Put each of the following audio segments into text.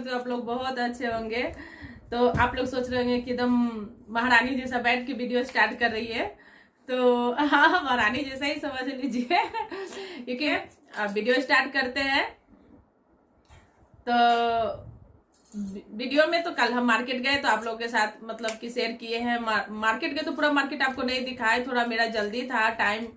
करती हूँ आप लोग बहुत अच्छे होंगे। तो आप लोग सोच रहे होंगे कि एकदम महारानी जैसा बैठ के वीडियो स्टार्ट कर रही है, तो हाँ महारानी जैसा ही समझ लीजिए क्योंकि वीडियो स्टार्ट करते हैं। तो वीडियो में तो कल हम मार्केट गए तो आप लोगों के साथ मतलब कि शेयर किए हैं। मार्केट गए तो पूरा मार्केट आपको नहीं दिखाए, थोड़ा मेरा जल्दी था, टाइम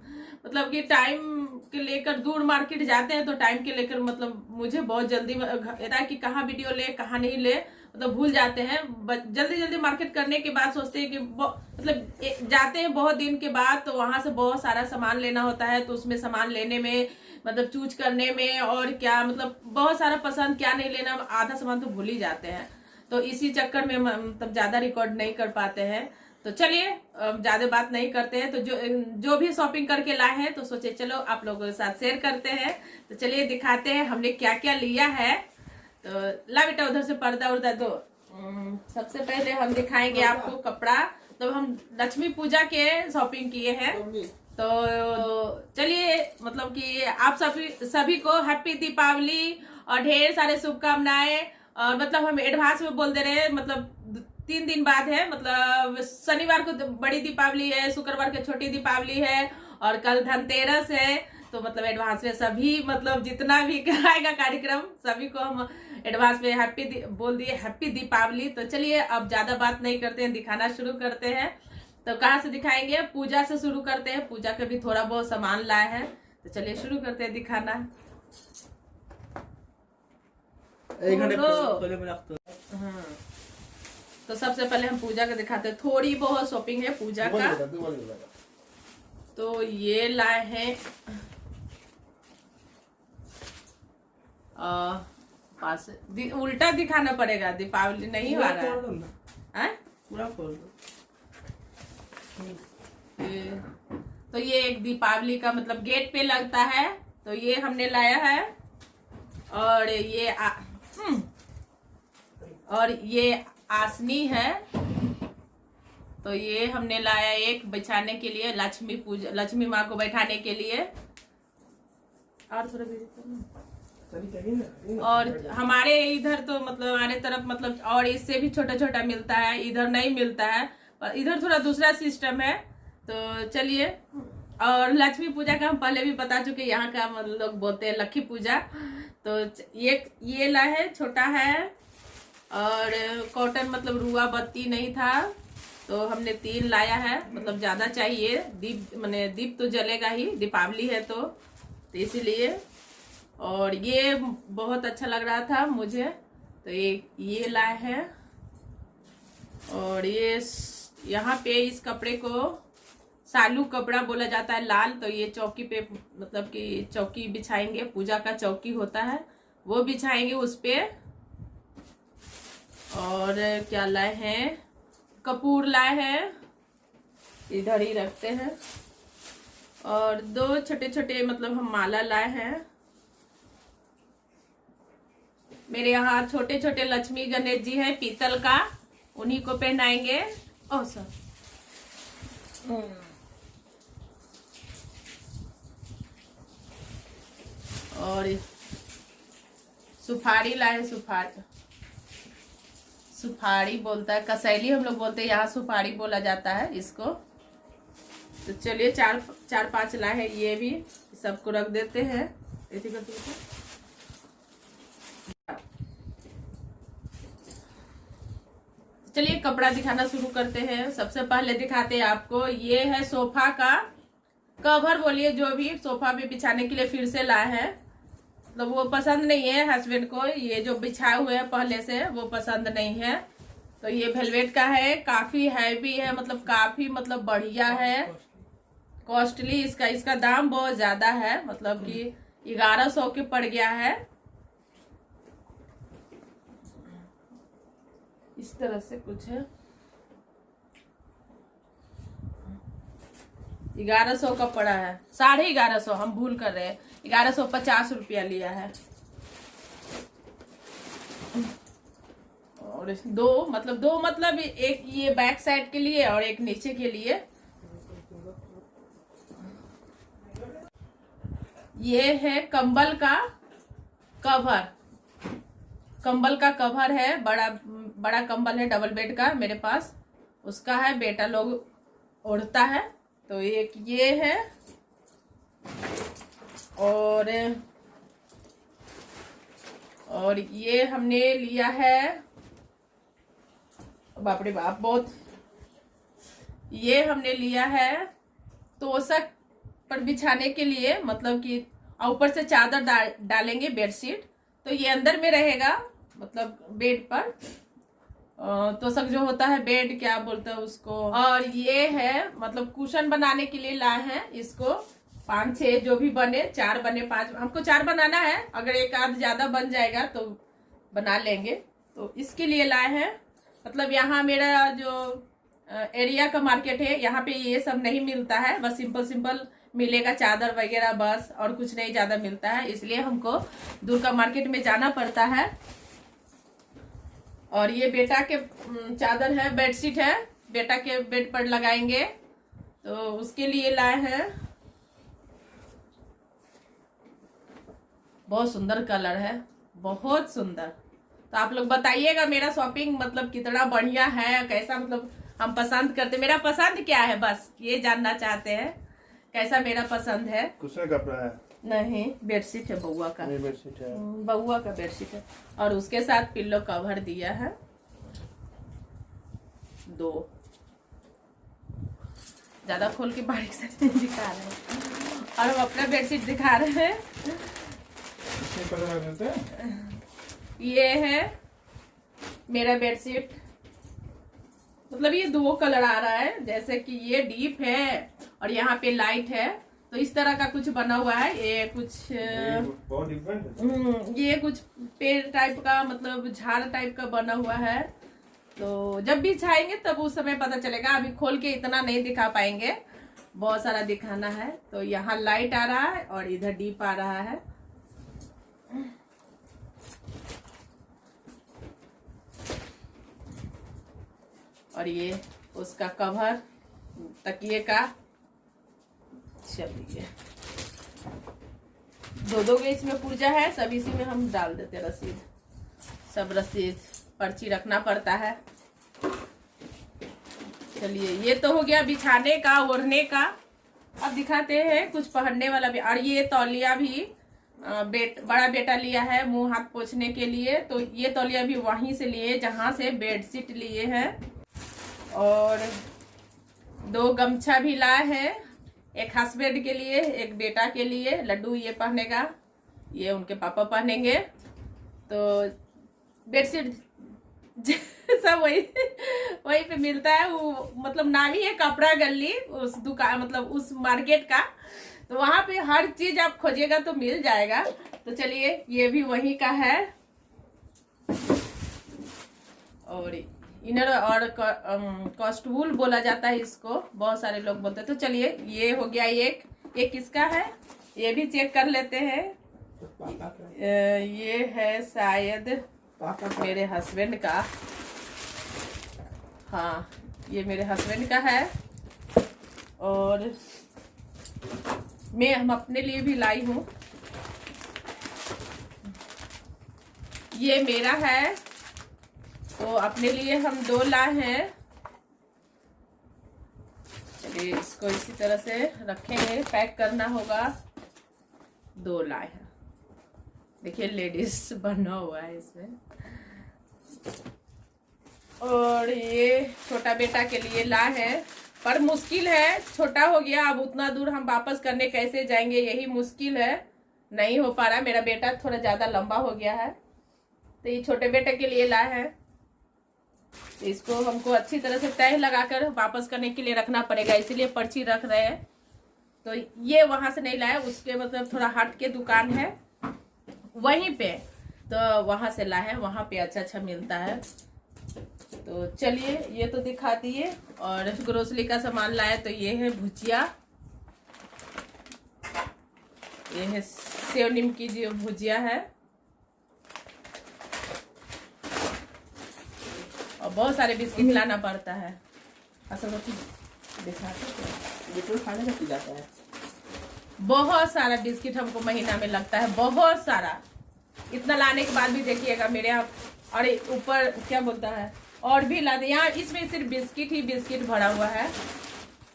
मतलब कि टाइम के लेकर दूर मार्केट जाते हैं तो टाइम के लेकर मतलब मुझे बहुत जल्दी रहता है कि कहाँ वीडियो ले कहाँ नहीं ले, मतलब भूल जाते हैं। जल्दी जल्दी मार्केट करने के बाद सोचते हैं कि मतलब जाते हैं बहुत दिन के बाद, तो वहां से बहुत सारा सामान लेना होता है, तो उसमें सामान लेने में मतलब चूज करने में और क्या मतलब बहुत सारा पसंद क्या नहीं लेना, आधा सामान तो भूल ही जाते हैं। तो इसी चक्कर में मतलब ज्यादा रिकॉर्ड नहीं कर पाते हैं। तो चलिए ज्यादा बात नहीं करते हैं, तो जो भी शॉपिंग करके लाए हैं तो सोचे चलो आप लोगों के साथ शेयर करते हैं। तो चलिए दिखाते हैं हमने क्या क्या लिया है। तो ला बेटा उधर से पर्दा उर्दा दो। सबसे पहले हम दिखाएंगे आपको कपड़ा। तो हम लक्ष्मी पूजा के शॉपिंग किए हैं। तो चलिए मतलब कि आप सभी को हैप्पी दीपावली और ढेर सारे शुभकामनाएं। और मतलब हम एडवांस में बोल दे रहे हैं, मतलब 3 दिन बाद है, मतलब शनिवार को बड़ी दीपावली है, शुक्रवार को छोटी दीपावली है और कल धनतेरस है। तो मतलब एडवांस में सभी मतलब जितना भी कराएगा कार्यक्रम सभी को हम एडवांस में बोल दिए हैप्पी दीपावली। तो चलिए अब ज्यादा बात नहीं करते हैं, दिखाना शुरू करते हैं। तो कहाँ से दिखाएंगे, पूजा से शुरू करते हैं। पूजा के भी थोड़ा बहुत सामान लाए हैं, तो चलिए शुरू करते हैं दिखाना। हाँ तो सबसे पहले हम पूजा का दिखाते हैं। थोड़ी बहुत शॉपिंग है पूजा का। तो ये लाए हैं पास उल्टा दिखाना पड़ेगा, दीपावली नहीं हो रहा है पूरा खोल दो। तो ये एक दीपावली का मतलब गेट पे लगता है, तो ये हमने लाया है। और ये आसनी है, तो ये हमने लाया एक बिछाने के लिए, लक्ष्मी माँ को बैठाने के लिए। और और हमारे इधर तो मतलब हमारे तरफ मतलब और इससे भी छोटा छोटा मिलता है, इधर नहीं मिलता है, पर इधर थोड़ा दूसरा सिस्टम है। तो चलिए, और लक्ष्मी पूजा का हम पहले भी बता चुके, यहाँ का मतलब लोग बोलते हैं लक्ष्मी पूजा। तो ये ला है, छोटा है। और कॉटन मतलब रुआ बत्ती नहीं था तो हमने 3 लाया है, मतलब ज्यादा चाहिए। दीप तो जलेगा ही, दीपावली है तो इसीलिए। और ये बहुत अच्छा लग रहा था मुझे, तो ये लाए हैं। और ये यहाँ पे इस कपड़े को सालू कपड़ा बोला जाता है, लाल। तो ये चौकी पे मतलब कि चौकी बिछाएंगे, पूजा का चौकी होता है वो बिछाएंगे उस पे। और क्या लाए हैं, कपूर लाए हैं, इधर ही रखते हैं। और 2 छोटे छोटे मतलब हम माला लाए हैं। मेरे यहाँ छोटे छोटे लक्ष्मी गणेश जी हैं पीतल का, उन्हीं को पहनाएंगे। ओ सर और सुपारी लाए, सुपारी बोलता है, कसैली हम लोग बोलते हैं, यहाँ सुपारी बोला जाता है इसको। तो चलिए 4-5 लाए हैं, ये भी सबको रख देते हैं। चलिए कपड़ा दिखाना शुरू करते हैं। सबसे पहले दिखाते हैं आपको, ये है सोफा का कवर बोलिए, जो भी सोफा पे बिछाने के लिए फिर से लाए हैं। मतलब वो पसंद नहीं है हस्बैंड को, ये जो बिछाए हुए हैं पहले से वो पसंद नहीं है। तो ये वेलवेट का है, काफी हैवी है, मतलब काफी मतलब बढ़िया है, कॉस्टली। इसका दाम बहुत ज्यादा है, मतलब कि 1100 के पड़ गया है। इस तरह से कुछ है, 1100 का पड़ा है, 1150, हम भूल कर रहे हैं, 1150 रुपया लिया है। और 2 मतलब एक ये बैक साइड के लिए और एक नीचे के लिए। ये है कंबल का कंबल का कवर है, बड़ा बड़ा कंबल है डबल बेड का मेरे पास, उसका है, बेटा लोग ओढ़ता है। तो एक ये है, और ये हमने लिया है, बाप रे बाप बहुत, ये हमने लिया है तोशक पर बिछाने के लिए, मतलब कि ऊपर से चादर डालेंगे बेडशीट, तो ये अंदर में रहेगा, मतलब बेड पर तोशक जो होता है बेड क्या बोलते हैं उसको। और ये है मतलब कुशन बनाने के लिए लाए हैं इसको, 5-6 जो भी बने, 4 बने 5, हमको 4 बनाना है, अगर एक आध ज्यादा बन जाएगा तो बना लेंगे। तो इसके लिए लाए हैं, मतलब यहाँ मेरा जो एरिया का मार्केट है, यहाँ पे ये सब नहीं मिलता है, बस सिंपल मिलेगा चादर वगैरह बस, और कुछ नहीं ज्यादा मिलता है, इसलिए हमको दूर का मार्केट में जाना पड़ता है। और ये बेटा के चादर है, बेडशीट है, बेटा के बेड पर लगाएंगे, तो उसके लिए लाए हैं। बहुत सुंदर कलर है, बहुत सुंदर। तो आप लोग बताइएगा मेरा शॉपिंग मतलब कितना बढ़िया है, कैसा मतलब हम पसंद करते, मेरा पसंद क्या है, बस ये जानना चाहते हैं कैसा मेरा पसंद है। कुशन कपड़ा है? नहीं, बेडशीट है बउआ का, बेडशीट है, बउआ का बेडशीट है, और उसके साथ पिल्लो कवर दिया है 2, ज्यादा खोल के बारीक से नहीं दिखा रहे हैं, और हम अपना बेडशीट दिखा रहे हैं। ये है मेरा बेडशीट, मतलब ये 2 कलर आ रहा है, जैसे कि ये डीप है और यहाँ पे लाइट है, तो इस तरह का कुछ बना हुआ है। ये कुछ बहुत डिफरेंट है, ये कुछ पेड़ टाइप का, मतलब झाड़ टाइप का बना हुआ है, तो जब भी छाएंगे तब उस समय पता चलेगा, अभी खोल के इतना नहीं दिखा पाएंगे, बहुत सारा दिखाना है। तो यहाँ लाइट आ रहा है और इधर डीप आ रहा है। और ये उसका कवर तकिए का, चलिए 2 के इसमें पुर्जा है, सब इसी में हम डाल देते रसीद, सब रसीद पर्ची रखना पड़ता है। चलिए ये तो हो गया बिछाने का, ओढ़ने का। अब दिखाते हैं कुछ पहनने वाला भी। और ये तौलिया भी बड़ा बेटा लिया है मुंह हाथ पोंछने के लिए, तो ये तौलिया भी वहीं से लिए जहां से बेडशीट लिए हैं। और 2 गमछा भी लाए हैं, एक हस्बैंड के लिए, एक बेटा के लिए। लड्डू ये पहनेगा, ये उनके पापा पहनेंगे। तो बेडशीट सब वही पे मिलता है, वो मतलब नामी है कपड़ा गली उस दुकान, मतलब उस मार्केट का, तो वहां पे हर चीज आप खोजिएगा तो मिल जाएगा। तो चलिए ये भी वही का है। और इनर और कॉस्टवुल बोला जाता है इसको, बहुत सारे लोग बोलते हैं। तो चलिए ये हो गया एक किसका है, ये भी चेक कर लेते हैं। ये है शायद मेरे हस्बैंड का, हाँ ये मेरे हस्बैंड का है। और हम अपने लिए भी लाई हूँ, ये मेरा है, तो अपने लिए हम 2 लाए हैं। चलिए इसको इसी तरह से रखेंगे, पैक करना होगा। 2 लाए हैं, देखिए लेडीज बना हुआ है इसमें। और ये छोटा बेटा के लिए लाए हैं, पर मुश्किल है, छोटा हो गया, अब उतना दूर हम वापस करने कैसे जाएंगे, यही मुश्किल है, नहीं हो पा रहा। मेरा बेटा थोड़ा ज्यादा लंबा हो गया है, तो ये छोटे बेटे के लिए लाए हैं। तो इसको हमको अच्छी तरह से तय लगाकर वापस करने के लिए रखना पड़ेगा, इसीलिए पर्ची रख रहे हैं। तो ये वहां से नहीं लाया, उसके मतलब थोड़ा हट के दुकान है वहीं पे, तो वहां से लाए हैं, वहां पे अच्छा मिलता है। तो चलिए ये तो दिखा दिए। और ग्रोसरी का सामान लाए, तो ये है भुजिया, ये है सेव नीम की जो भुजिया है, और बहुत सारे बिस्किट लाना पड़ता है। असल में बिल्कुल खाने का जाता है, बहुत सारा बिस्किट हमको महीना में लगता है, बहुत सारा। इतना लाने के बाद भी देखिएगा मेरे यहाँ, और ऊपर क्या बोलता है और भी लाते यहाँ। इसमें सिर्फ बिस्किट ही बिस्किट भरा हुआ है।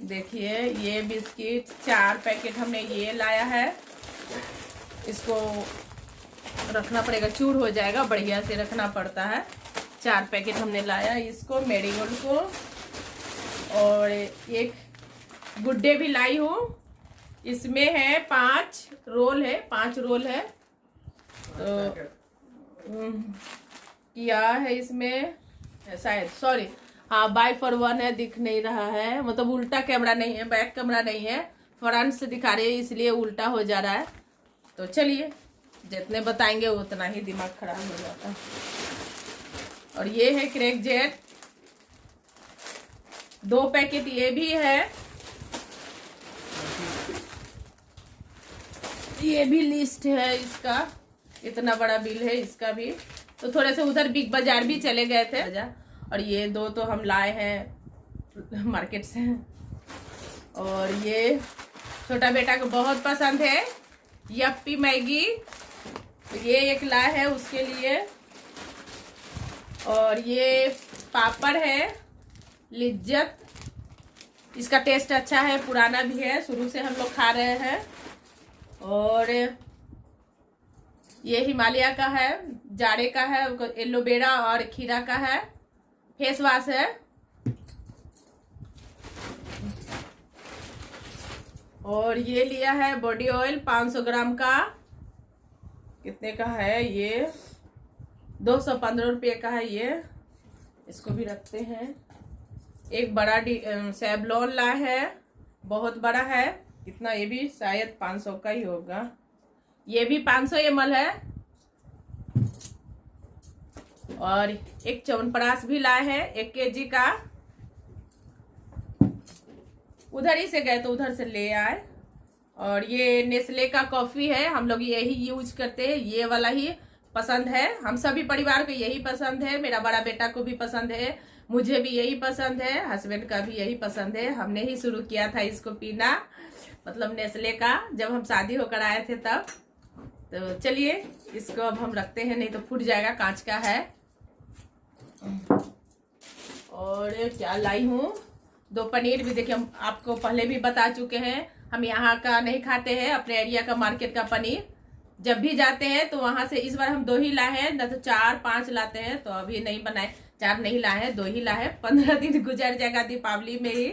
देखिए ये बिस्किट 4 पैकेट हमने ये लाया है। इसको रखना पड़ेगा, चूर हो जाएगा, बढ़िया से रखना पड़ता है। 4 पैकेट हमने लाया इसको, मेरीगोल्ड को। और एक गुड्डे भी लाई हूँ। इसमें है 5 रोल है, 5 रोल है। तो क्या है इसमें शायद, सॉरी, हाँ बाय फॉर 1 है, दिख नहीं रहा है, मतलब उल्टा कैमरा नहीं है, बैक कैमरा नहीं है, फ्रंट से दिखा रहे हैं इसलिए उल्टा हो जा रहा है। तो चलिए जितने बताएंगे उतना ही दिमाग खराब हो जाता है। और ये है क्रैक जेट, 2 पैकेट ये भी है। ये भी लिस्ट है इसका, इतना बड़ा बिल है इसका भी। तो थोड़े से उधर बिग बाजार भी चले गए थे। और ये 2 तो हम लाए हैं मार्केट से। और ये छोटा बेटा को बहुत पसंद है यप्पी मैगी, तो ये एक लाए है उसके लिए। और ये पापड़ है लिज्जत, इसका टेस्ट अच्छा है, पुराना भी है, शुरू से हम लोग खा रहे हैं। और ये हिमालय का है, जाड़े का है, एलोवेरा और खीरा का है। फेस वॉश है। और ये लिया है बॉडी ऑयल 500 ग्राम का, कितने का है ये, 215 रुपये का है ये। इसको भी रखते हैं। एक बड़ा सेवलॉन ला है, बहुत बड़ा है, कितना, ये भी शायद 500 का ही होगा। ये भी 500 ml है। और एक च्यवनप्राश भी लाए हैं 1 kg का, उधर ही से गए तो उधर से ले आए। और ये नेस्ले का कॉफी है, हम लोग यही यूज करते हैं, ये वाला ही पसंद है, हम सभी परिवार को यही पसंद है। मेरा बड़ा बेटा को भी पसंद है, मुझे भी यही पसंद है, हस्बैंड का भी यही पसंद है। हमने ही शुरू किया था इसको पीना, मतलब नेस्ले का, जब हम शादी होकर आए थे तब। तो चलिए इसको अब हम रखते हैं, नहीं तो फूट जाएगा, कांच का है। और क्या लाई हूँ, 2 पनीर भी, देखिए हम आपको पहले भी बता चुके हैं, हम यहाँ का नहीं खाते हैं, अपने एरिया का मार्केट का पनीर जब भी जाते हैं तो वहां से। इस बार हम 2 ही लाए हैं, न तो 4-5 लाते हैं, तो अभी नहीं बनाए, 4 नहीं लाए हैं, 2 ही लाए हैं। 15 दिन गुजर जाएगा दीपावली में ही,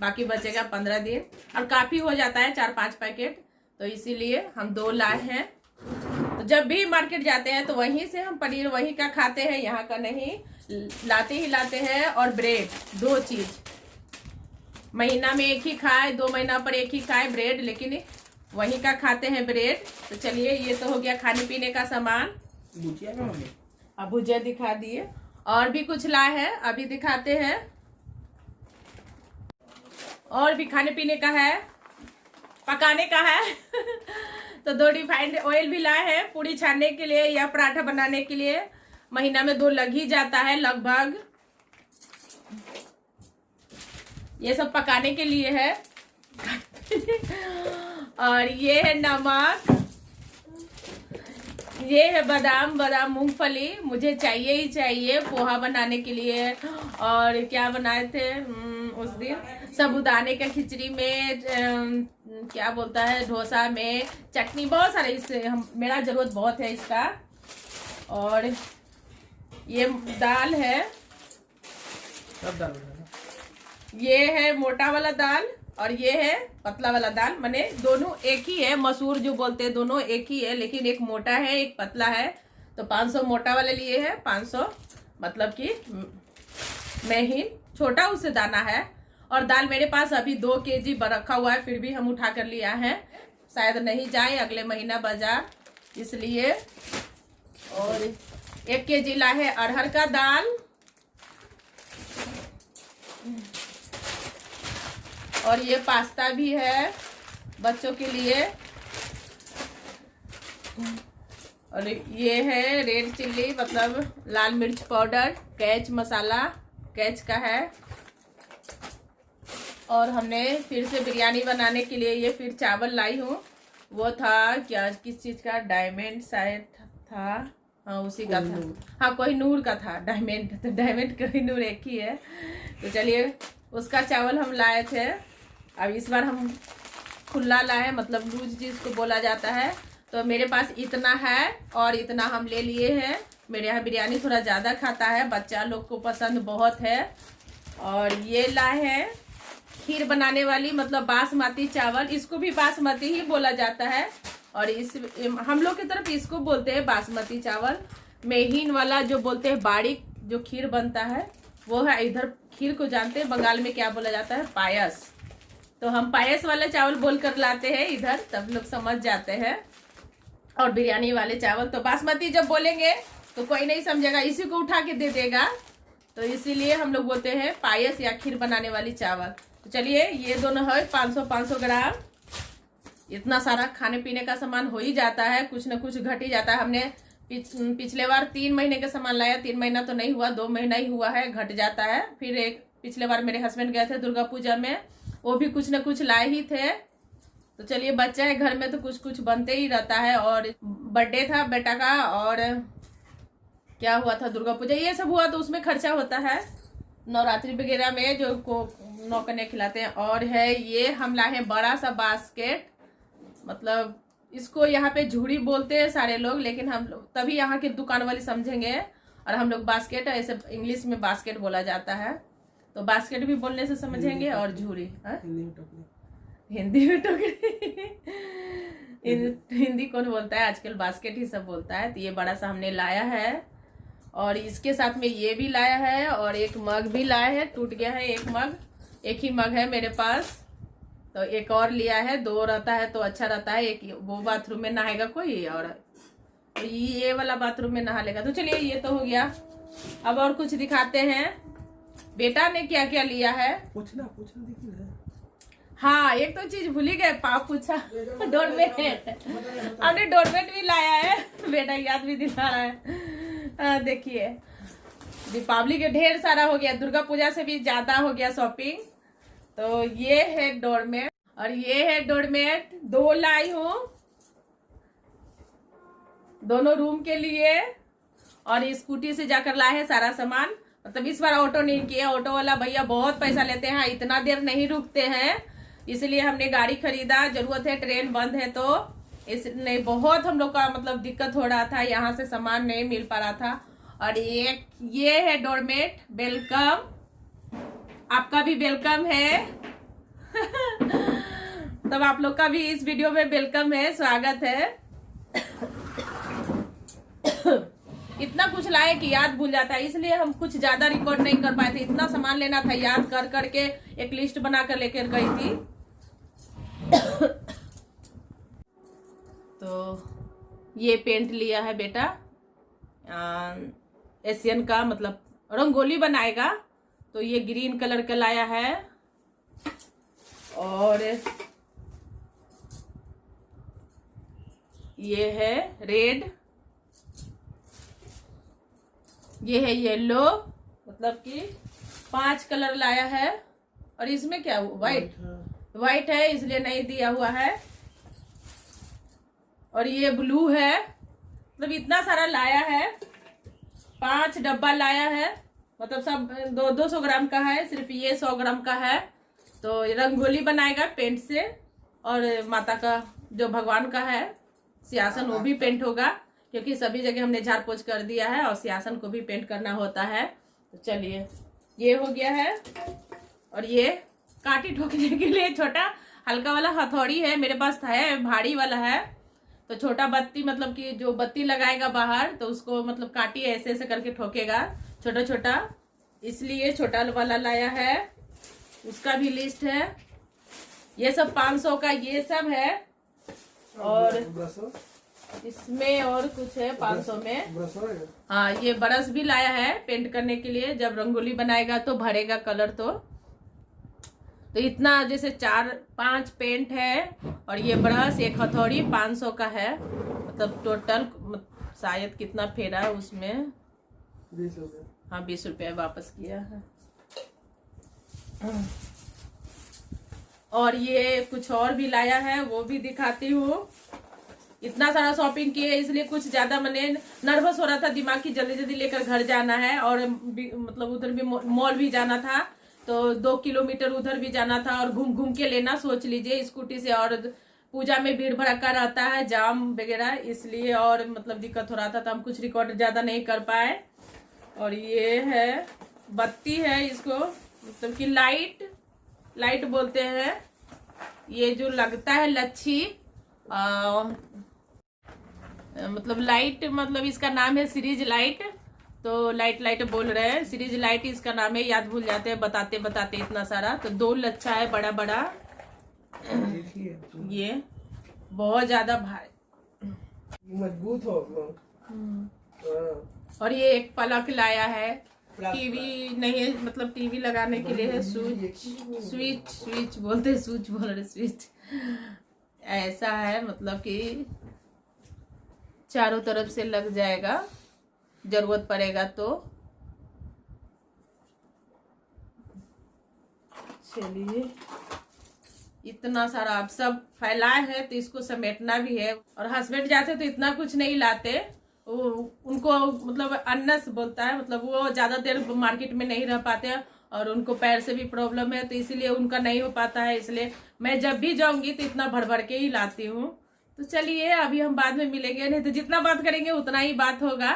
बाकी बचेगा 15 दिन, और काफी हो जाता है 4-5 पैकेट, तो इसीलिए हम 2 लाए हैं। तो जब भी मार्केट जाते हैं तो वहीं से हम पनीर वहीं का खाते हैं, यहाँ का नहीं, लाते ही लाते हैं। और ब्रेड, 2 चीज, महीना में 1 ही खाए, 2 महीना पर 1 ही खाए ब्रेड, लेकिन वहीं का खाते हैं ब्रेड। तो चलिए ये तो हो गया खाने पीने का सामान। भुजिया का मम्मी, अब भुजिया दिखा दिए, और भी कुछ लाए हैं, अभी दिखाते हैं। और भी खाने पीने का है, पकाने का है तो 2 रिफाइंड ऑयल भी लाए हैं पूरी छानने के लिए या पराठा बनाने के लिए। महीना में 2 लग ही जाता है लगभग। ये सब पकाने के लिए है और ये है नमक, ये है बादाम मूंगफली, मुझे चाहिए ही चाहिए पोहा बनाने के लिए। और क्या बनाए थे उस दिन, साबूदाने का खिचड़ी में, क्या बोलता है, डोसा में, चटनी, बहुत सारे, इससे हम, मेरा जरूरत बहुत है इसका। और ये दाल है, सब दाल, ये है मोटा वाला दाल और ये है पतला वाला दाल, माने दोनों एक ही है, मसूर जो बोलते हैं दोनों एक ही है, लेकिन एक मोटा है एक पतला है। तो 500 मोटा वाले लिए है, 500 मतलब कि महीन छोटा उससे दाना है। और दाल मेरे पास अभी 2 kg रखा हुआ है, फिर भी हम उठा कर लिया है, शायद नहीं जाए अगले महीना बाजार, इसलिए। और 1 kg ला है अरहर का दाल, और ये पास्ता भी है बच्चों के लिए। और ये है रेड चिल्ली, मतलब लाल मिर्च पाउडर, कैच मसाला, कैच का है। और हमने फिर से बिरयानी बनाने के लिए ये फिर चावल लाई हूँ, वो था क्या, किस चीज़ का, डायमंड शायद था, हाँ उसी का था, हाँ कोहिनूर का था, डायमंड, तो डायमंड कोहिनूर एक ही है। तो चलिए उसका चावल हम लाए थे। अब इस बार हम खुला लाए, मतलब लूज जिसको बोला जाता है। तो मेरे पास इतना है और इतना हम ले लिए हैं। मेरे यहाँ बिरयानी थोड़ा ज़्यादा खाता है, बच्चा लोग को पसंद बहुत है। और ये लाए हैं खीर बनाने वाली, मतलब बासमती चावल, इसको भी बासमती ही बोला जाता है। और इस हम लोग की तरफ इसको बोलते हैं बासमती चावल। मेहीन वाला जो बोलते हैं बारीक जो खीर बनता है वो है। इधर खीर को जानते हैं बंगाल में क्या बोला जाता है, पायस। तो हम पायस वाला चावल बोल कर लाते हैं इधर, तब लोग समझ जाते हैं। और बिरयानी वाले चावल तो बासमती जब बोलेंगे तो कोई नहीं समझेगा, इसी को उठा के दे देगा। तो इसीलिए हम लोग बोलते हैं पायस या खीर बनाने वाली चावल। तो चलिए ये दोनों है 500 ग्राम। इतना सारा खाने पीने का सामान हो ही जाता है, कुछ न कुछ घट ही जाता है। हमने पिछले बार 3 महीने का सामान लाया, 3 महीना तो नहीं हुआ, 2 महीना ही हुआ है, घट जाता है। फिर एक पिछले बार मेरे हस्बैंड गए थे दुर्गा पूजा में, वो भी कुछ न कुछ लाए ही थे। तो चलिए बच्चा है घर में तो कुछ कुछ बनते ही रहता है। और बर्थडे था बेटा का, और क्या हुआ था, दुर्गा पूजा, ये सब हुआ तो उसमें खर्चा होता है, नवरात्रि वगैरह में जो को नौकने खिलाते हैं। और है ये हम लाए हैं बड़ा सा बास्केट, मतलब इसको यहाँ पे झूड़ी बोलते हैं सारे लोग, लेकिन हम लोग तभी यहाँ के दुकान वाली समझेंगे। और हम लोग बास्केट, ऐसे इंग्लिश में बास्केट बोला जाता है, तो बास्केट भी बोलने से समझेंगे। और झूड़ी हिंदी में टोकरी हिंदी कौन बोलता है आजकल, बास्केट ही सब बोलता है। तो ये बड़ा सा हमने लाया है, और इसके साथ में ये भी लाया है, और एक मग भी लाया है, टूट गया है एक मग, एक ही मग है मेरे पास। तो एक और लिया है, 2 रहता है तो अच्छा रहता है। एक वो बाथरूम में नहाएगा कोई, और तो ये वाला बाथरूम में नहा लेगा। तो चलिए ये तो हो गया। अब और कुछ दिखाते हैं, बेटा ने क्या क्या लिया है। पूछना देखिए। हाँ एक तो चीज भूल ही गए, पाप पूछा, डोरमेट, हमने डोरमेट भी लाया है, बेटा याद भी दिला रहा है। देखिए दीपावली के ढेर सारा हो गया, दुर्गा पूजा से भी ज्यादा हो गया शॉपिंग। तो ये है डोरमेट, और ये है डोरमेट, 2 लाई हूँ, दोनों रूम के लिए। और स्कूटी से जाकर लाए हैं सारा सामान, मतलब इस बार ऑटो नहीं किया, ऑटो वाला भैया बहुत पैसा लेते हैं, इतना देर नहीं रुकते हैं, इसलिए हमने गाड़ी खरीदा। जरूरत है, ट्रेन बंद है, तो इसने बहुत हम लोग का मतलब दिक्कत हो रहा था, यहाँ से सामान नहीं मिल पा रहा था। और एक ये है डोरमेट, वेलकम, आपका भी वेलकम है तब आप लोग का भी इस वीडियो में वेलकम है, स्वागत है। इतना कुछ लाए कि याद भूल जाता है, इसलिए हम कुछ ज्यादा रिकॉर्ड नहीं कर पाए थे। इतना सामान लेना था, याद कर करके एक लिस्ट बना कर लेकर गई थी। तो ये पेंट लिया है बेटा, एशियन का, मतलब रंगोली बनाएगा, तो ये ग्रीन कलर का लाया है। और ये है रेड, ये है येलो, मतलब कि 5 कलर लाया है। और इसमें क्या व्हाइट है, इसलिए नहीं दिया हुआ है। और ये ब्लू है, मतलब इतना सारा लाया है, 5 डब्बा लाया है, मतलब सब 200 ग्राम का है, सिर्फ ये 100 ग्राम का है। तो रंगोली बनाएगा पेंट से, और माता का जो भगवान का है सिंहासन वो भी पेंट होगा, क्योंकि सभी जगह हमने झाड़ पोछ कर दिया है, और सिंहासन को भी पेंट करना होता है। तो चलिए ये हो गया है। और ये कांटी ठोकने के लिए छोटा हल्का वाला हथौड़ी है, मेरे पास है, भारी वाला है। तो छोटा बत्ती, मतलब कि जो बत्ती लगाएगा बाहर, तो उसको मतलब कांटी ऐसे ऐसे करके ठोकेगा, छोटा छोटा, इसलिए छोटा वाला लाया है। उसका भी लिस्ट है, ये सब 500 का ये सब है। और इसमें और कुछ है 500 में, हाँ ये ब्रश भी लाया है पेंट करने के लिए, जब रंगोली बनाएगा तो भरेगा कलर। तो इतना, जैसे 4-5 पेंट है, और ये ब्रश, एक हथौड़ी 500 का है, मतलब टोटल शायद कितना फेरा है उसमें, 20 रुपये। हाँ 20 रुपये वापस किया है। और ये कुछ और भी लाया है, वो भी दिखाती हूँ। इतना सारा शॉपिंग किए, इसलिए कुछ ज़्यादा मैंने नर्वस हो रहा था, दिमाग की जल्दी जल्दी लेकर घर जाना है। और मतलब उधर भी मॉल भी जाना था, तो 2 किलोमीटर उधर भी जाना था और घूम घूम के लेना, सोच लीजिए स्कूटी से। और पूजा में भीड़ भड़का रहता है, जाम वगैरह, इसलिए और मतलब दिक्कत हो रहा था, तो हम कुछ रिकॉर्ड ज़्यादा नहीं कर पाए। और ये है बत्ती है, इसको मतलब कि लाइट बोलते हैं। ये जो लगता है लच्छी, मतलब लाइट, मतलब इसका नाम है सीरीज लाइट। तो लाइट बोल रहे हैं, सीरीज लाइट इसका नाम है, याद भूल जाते हैं बताते बताते इतना सारा। तो 2 लच्छा है बड़ा बड़ा, ये बहुत ज्यादा भारी, मजबूत हो। और ये एक पलक लाया है, टीवी नहीं है, मतलब टीवी लगाने के लिए है, स्विच बोलते हैं, स्विच बोल रहे, स्विच ऐसा है, मतलब कि चारों तरफ से लग जाएगा, जरूरत पड़ेगा तो। चलिए, इतना सारा आप सब फैलाए हैं, तो इसको समेटना भी है। और हस्बैंड जाते तो इतना कुछ नहीं लाते, उनको मतलब अन्नस बोलता है, मतलब वो ज्यादा देर मार्केट में नहीं रह पाते हैं, और उनको पैर से भी प्रॉब्लम है, तो इसीलिए उनका नहीं हो पाता है। इसलिए मैं जब भी जाऊंगी तो इतना भर भर के ही लाती हूँ। तो चलिए, अभी हम बाद में मिलेंगे, नहीं तो जितना बात करेंगे उतना ही बात होगा।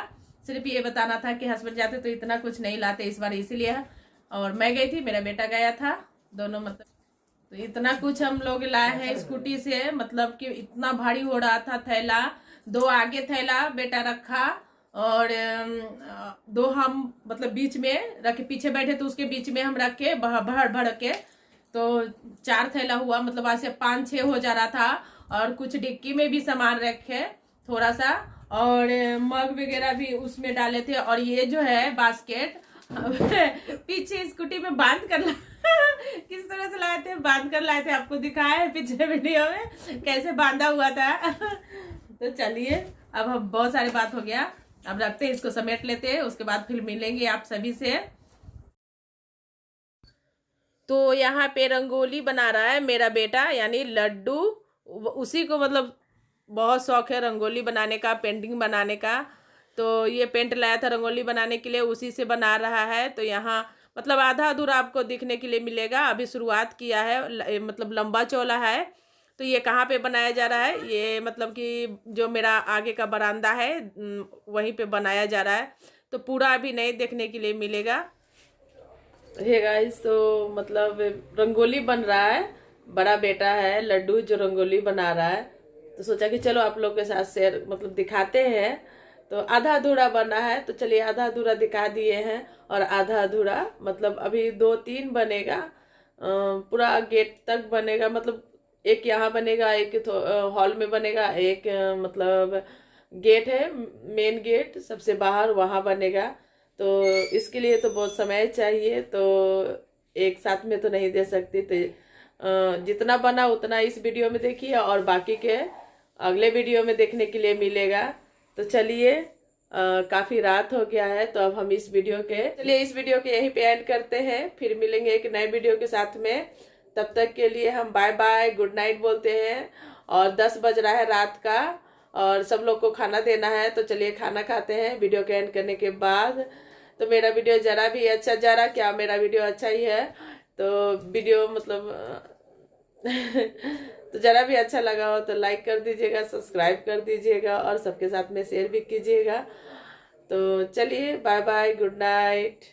सिर्फ ये बताना था कि हस्बैंड जाते तो इतना कुछ नहीं लाते इस बार, इसीलिए। और मैं गई थी, मेरा बेटा गया था, दोनों मतलब। तो इतना कुछ हम लोग लाए हैं स्कूटी से, मतलब कि इतना भारी हो रहा था थैला। 2 आगे थैला बेटा रखा, और 2 हम मतलब बीच में रखे, पीछे बैठे तो उसके बीच में हम रखे भर के, तो 4 थैला हुआ, मतलब ऐसे 5-6 हो जा रहा था। और कुछ डिक्की में भी सामान रखे थोड़ा सा, और मग वगैरह भी उसमें डाले थे। और ये जो है बास्केट पीछे स्कूटी में बांध कर किस तरह से लाए थे, बांध कर लाए थे, आपको दिखाया है पिछले वीडियो में कैसे बांधा हुआ था। तो चलिए, अब हम बहुत सारी बात हो गया, अब रखते हैं, इसको समेट लेते हैं, उसके बाद फिर मिलेंगे आप सभी से। तो यहाँ पे रंगोली बना रहा है मेरा बेटा, यानी लड्डू। उसी को मतलब बहुत शौक है रंगोली बनाने का, पेंटिंग बनाने का। तो ये पेंट लाया था रंगोली बनाने के लिए, उसी से बना रहा है। तो यहाँ मतलब आधा अधूरा आपको दिखने के लिए मिलेगा, अभी शुरुआत किया है, मतलब लंबा चौड़ा है। तो ये कहाँ पे बनाया जा रहा है, ये मतलब कि जो मेरा आगे का बरामदा है वहीं पे बनाया जा रहा है। तो पूरा अभी नहीं देखने के लिए मिलेगा। हे गाइस, तो मतलब रंगोली बन रहा है, बड़ा बेटा है लड्डू जो रंगोली बना रहा है। तो सोचा कि चलो आप लोग के साथ शेयर मतलब दिखाते हैं। तो आधा अधूरा बना है, तो चलिए आधा अधूरा दिखा दिए हैं। और आधा अधूरा मतलब अभी 2-3 बनेगा, पूरा गेट तक बनेगा, मतलब एक यहाँ बनेगा, एक हॉल में बनेगा, एक मतलब गेट है, मेन गेट सबसे बाहर, वहाँ बनेगा। तो इसके लिए तो बहुत समय चाहिए, तो एक साथ में तो नहीं दे सकती। तो जितना बना उतना इस वीडियो में देखिए, और बाकी के अगले वीडियो में देखने के लिए मिलेगा। तो चलिए, काफ़ी रात हो गया है, तो अब हम इस वीडियो के यहीं पे एंड करते हैं। फिर मिलेंगे एक नए वीडियो के साथ में। तब तक के लिए हम बाय बाय, गुड नाइट बोलते हैं। और 10 बज रहा है रात का, और सब लोग को खाना देना है। तो चलिए खाना खाते हैं वीडियो के एंड करने के बाद। तो मेरा वीडियो जरा भी अच्छा जा रहा, क्या मेरा वीडियो अच्छा ही है, तो वीडियो मतलब तो जरा भी अच्छा लगा हो तो लाइक कर दीजिएगा, सब्सक्राइब कर दीजिएगा, और सबके साथ में शेयर भी कीजिएगा। तो चलिए, बाय बाय, गुड नाइट।